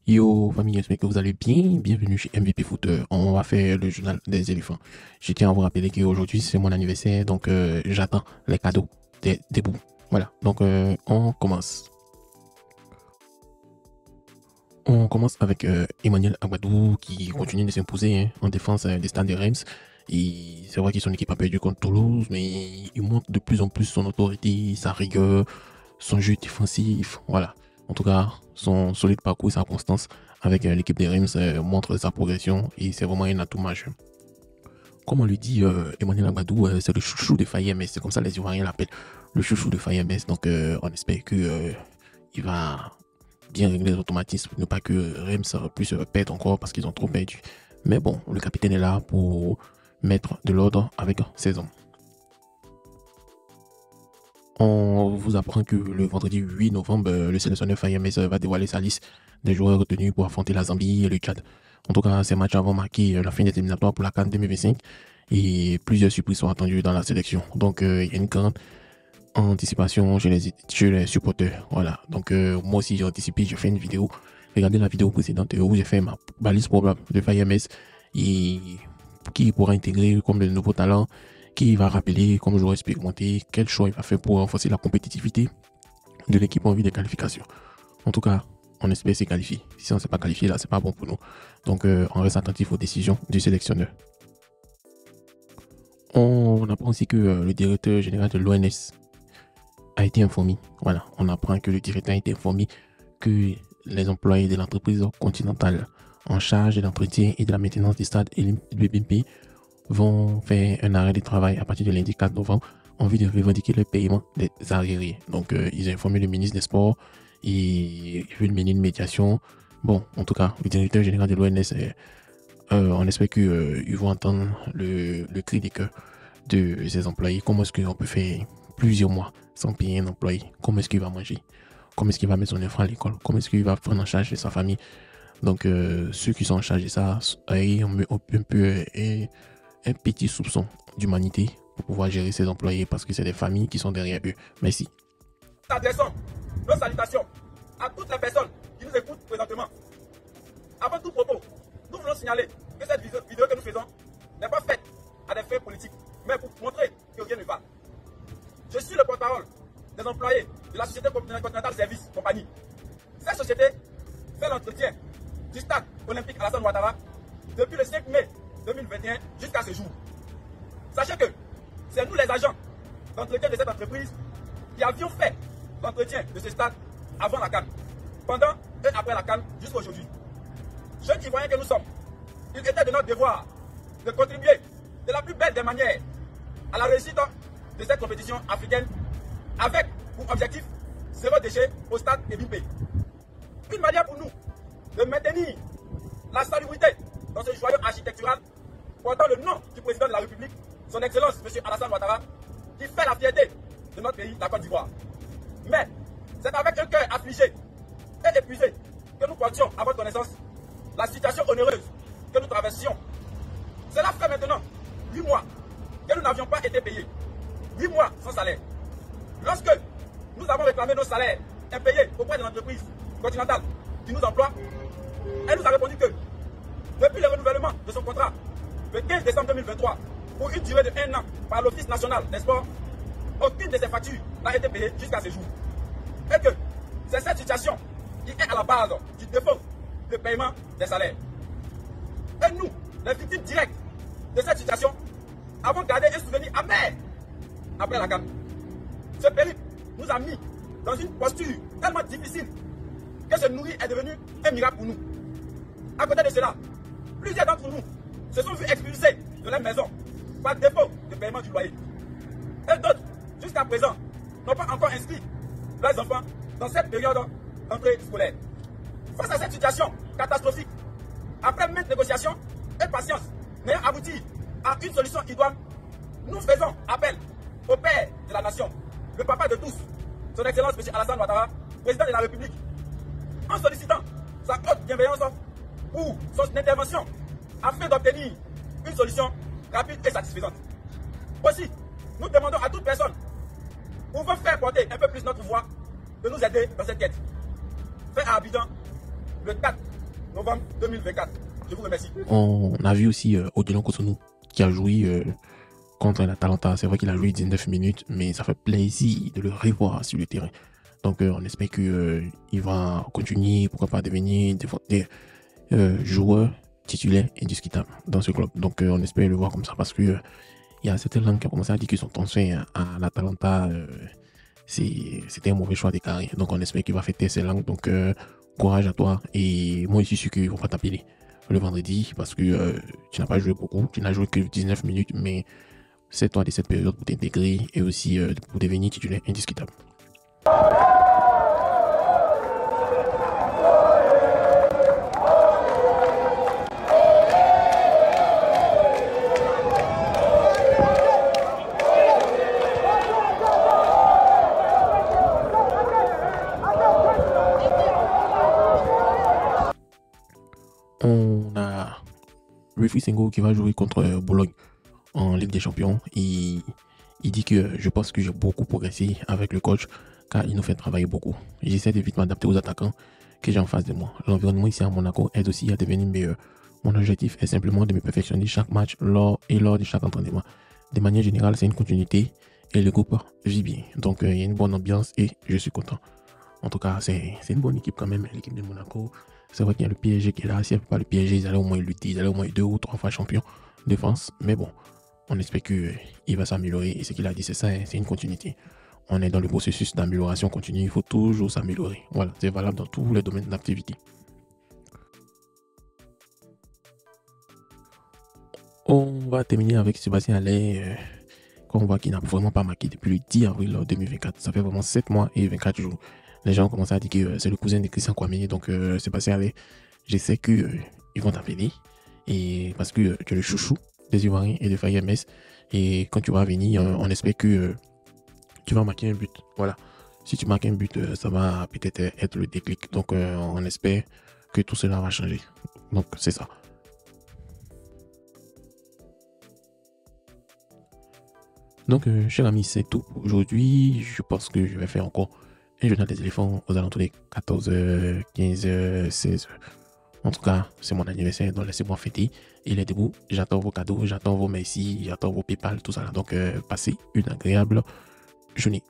Yo, famille, j'espère que vous allez bien. Bienvenue chez MVP Foot. On va faire le journal des éléphants. Je tiens à vous rappeler qu'aujourd'hui, c'est mon anniversaire, donc j'attends les cadeaux des bouts. Voilà, donc on commence. On commence avec Emmanuel Agbadou qui continue de s'imposer en défense des Stades de Reims. Et c'est vrai que son équipe a perdu contre Toulouse, mais il montre de plus en plus son autorité, sa rigueur, son jeu défensif. Voilà. En tout cas, son solide parcours, sa constance avec l'équipe des Reims montre sa progression et c'est vraiment un atout majeur. Comme on lui dit, Emmanuel Agbadou, c'est le chouchou de FAI-MS. C'est comme ça les Ivoiriens l'appellent, le chouchou de FAI-MS. Donc, on espère que il va bien régler les automatismes pour ne pas que Reims puisse perdre encore parce qu'ils ont trop perdu. Mais bon, le capitaine est là pour mettre de l'ordre avec ses hommes. On vous apprend que le vendredi 8 novembre, le sélectionneur FAI-MS va dévoiler sa liste des joueurs retenus pour affronter la Zambie et le Tchad. En tout cas, ces matchs vont marquer la fin des éliminatoires pour la CAN 2025 et plusieurs surprises sont attendues dans la sélection. Donc, il y a une grande anticipation chez les supporters. Voilà. Donc, moi aussi, j'ai anticipé, j'ai fait une vidéo. Regardez la vidéo précédente où j'ai fait ma balise probable de FAI-MS et qui pourra intégrer comme le nouveau talent, qui va rappeler comme joueur expérimenté, quel choix il va faire pour renforcer la compétitivité de l'équipe en vue des qualifications. En tout cas, on espère se qualifier. Si on ne s'est pas qualifié, là, c'est pas bon pour nous. Donc, on reste attentif aux décisions du sélectionneur. On apprend aussi que le directeur général de l'ONS a été informé. Voilà, on apprend que le directeur a été informé que les employés de l'entreprise continentale en charge de l'entretien et de la maintenance des stades et du BNP vont faire un arrêt de travail à partir de lundi 4 novembre en vue de revendiquer le paiement des arriérés. Donc, ils ont informé le ministre des Sports et ils veulent mener une médiation. Bon, en tout cas, le directeur général de l'ONS, on espère qu'ils vont entendre le cri des cœurs de ces employés. Comment est-ce qu'on peut faire plusieurs mois sans payer un employé? Comment est-ce qu'il va manger? Comment est-ce qu'il va mettre son enfant à l'école? Comment est-ce qu'il va prendre en charge de sa famille? Donc, ceux qui sont en charge de ça ont un peu un petit soupçon d'humanité pour pouvoir gérer ses employés parce que c'est des familles qui sont derrière eux. Merci. Nous adressons nos salutations à toutes les personnes qui nous écoutent présentement. Avant tout propos, nous voulons signaler que cette vidéo que nous faisons n'est pas faite à des fins politiques, mais pour montrer que rien ne va. Je suis le porte-parole des employés de la Société Continentale Service Compagnie. Cette société fait l'entretien du stade olympique Alassane Ouattara depuis le 5 mai 2021 jusqu'à ce jour. Sachez que c'est nous les agents d'entretien de cette entreprise qui avions fait l'entretien de ce stade avant la CAN, pendant et après la CAN jusqu'à aujourd'hui. Jeunes Ivoiriens que nous sommes, il était de notre devoir de contribuer de la plus belle des manières à la réussite de cette compétition africaine avec pour objectif zéro déchet au stade et BIMP. Une manière pour nous de maintenir la salubrité dans ce joyau architectural portant le nom du président de la République, son Excellence M. Alassane Ouattara, qui fait la fierté de notre pays, la Côte d'Ivoire. Mais c'est avec un cœur affligé et épuisé que nous portions à votre connaissance la situation onéreuse que nous traversions. Cela fait maintenant 8 mois que nous n'avions pas été payés. 8 mois sans salaire. Lorsque nous avons réclamé nos salaires impayés auprès de l'entreprise continentale qui nous emploie, elle nous a répondu que depuis le renouvellement de son contrat le 15 décembre 2023 pour une durée de 1 an par l'Office national des sports, aucune de ces factures n'a été payée jusqu'à ce jour. Et que c'est cette situation qui est à la base du défaut de paiement des salaires. Et nous, les victimes directes de cette situation, avons gardé un souvenir amer après la CAN. Ce périple nous a mis dans une posture tellement difficile que se nourrir est devenu un miracle pour nous. À côté de cela, plusieurs d'entre nous se sont vus expulsés de leur maison par défaut de paiement du loyer. Et d'autres, jusqu'à présent, n'ont pas encore inscrit leurs enfants dans cette période d'entrée scolaire. Face à cette situation catastrophique, après maintes négociations et patience n'ayant abouti à une solution idoine, nous faisons appel au Père de la Nation, le Papa de tous, son Excellence M. Alassane Ouattara, président de la République, en sollicitant sa haute bienveillance pour son intervention afin d'obtenir une solution rapide et satisfaisante. Aussi, nous demandons à toute personne pouvant faire porter un peu plus notre voix de nous aider dans cette quête. Fait à Abidjan, le 4 novembre 2024. Je vous remercie. On a vu aussi Odilon Cotonou qui a joué contre l'Atalanta. C'est vrai qu'il a joué 19 minutes, mais ça fait plaisir de le revoir sur le terrain. Donc on espère qu'il va continuer, pourquoi pas devenir des joueur titulaire indiscutable dans ce club. Donc on espère le voir comme ça parce que il y a certaines langues qui ont commencé à dire que son transfert à l'Atalanta c'était un mauvais choix des carrières. Donc on espère qu'il va fêter ces langues. Donc courage à toi. Et moi je suis sûr qu'ils vont pas t'appeler le vendredi parce que tu n'as pas joué beaucoup, tu n'as joué que 19 minutes, mais c'est toi de cette période pour t'intégrer et aussi pour devenir titulaire indiscutable. On a Rufy Sengo qui va jouer contre Bologne en Ligue des Champions. Et il dit que je pense que j'ai beaucoup progressé avec le coach car il nous fait travailler beaucoup. J'essaie de vite m'adapter aux attaquants que j'ai en face de moi. L'environnement ici à Monaco aide aussi à devenir meilleur. Mon objectif est simplement de me perfectionner chaque match lors de chaque entraînement. De manière générale, c'est une continuité et le groupe vit bien. Donc il y a une bonne ambiance et je suis content. En tout cas, c'est une bonne équipe quand même, l'équipe de Monaco. C'est vrai qu'il y a le PSG qui est là. S'il n'y avait pas le PSG, ils allaient au moins lutter. Ils allaient au moins 2 ou 3 fois champion de France. Mais bon, on espère qu'il va s'améliorer. Et ce qu'il a dit, c'est ça, c'est une continuité. On est dans le processus d'amélioration continue. Il faut toujours s'améliorer. Voilà, c'est valable dans tous les domaines d'activité. On va terminer avec Sébastien Haller, qu'on voit qu'il n'a vraiment pas marqué depuis le 10 avril 2024. Ça fait vraiment 7 mois et 24 jours. Les gens ont commencé à dire que c'est le cousin de Christian Kwame. Donc, Sébastien Haller, je sais qu'ils vont t'appeler. Et parce que tu es le chouchou des Ivoiriens et de Fayet MS. Et quand tu vas venir, on espère que tu vas marquer un but. Voilà. Si tu marques un but, ça va peut-être être le déclic. Donc, on espère que tout cela va changer. Donc, c'est ça. Donc, cher ami, c'est tout pour aujourd'hui. Je pense que je vais faire encore un journal des éléphants aux alentours des 14h, 15h, 16h. En tout cas, c'est mon anniversaire, donc laissez-moi fêter. Il est debout, j'attends vos cadeaux, j'attends vos merci, j'attends vos PayPal, tout ça. Donc, passez une agréable journée.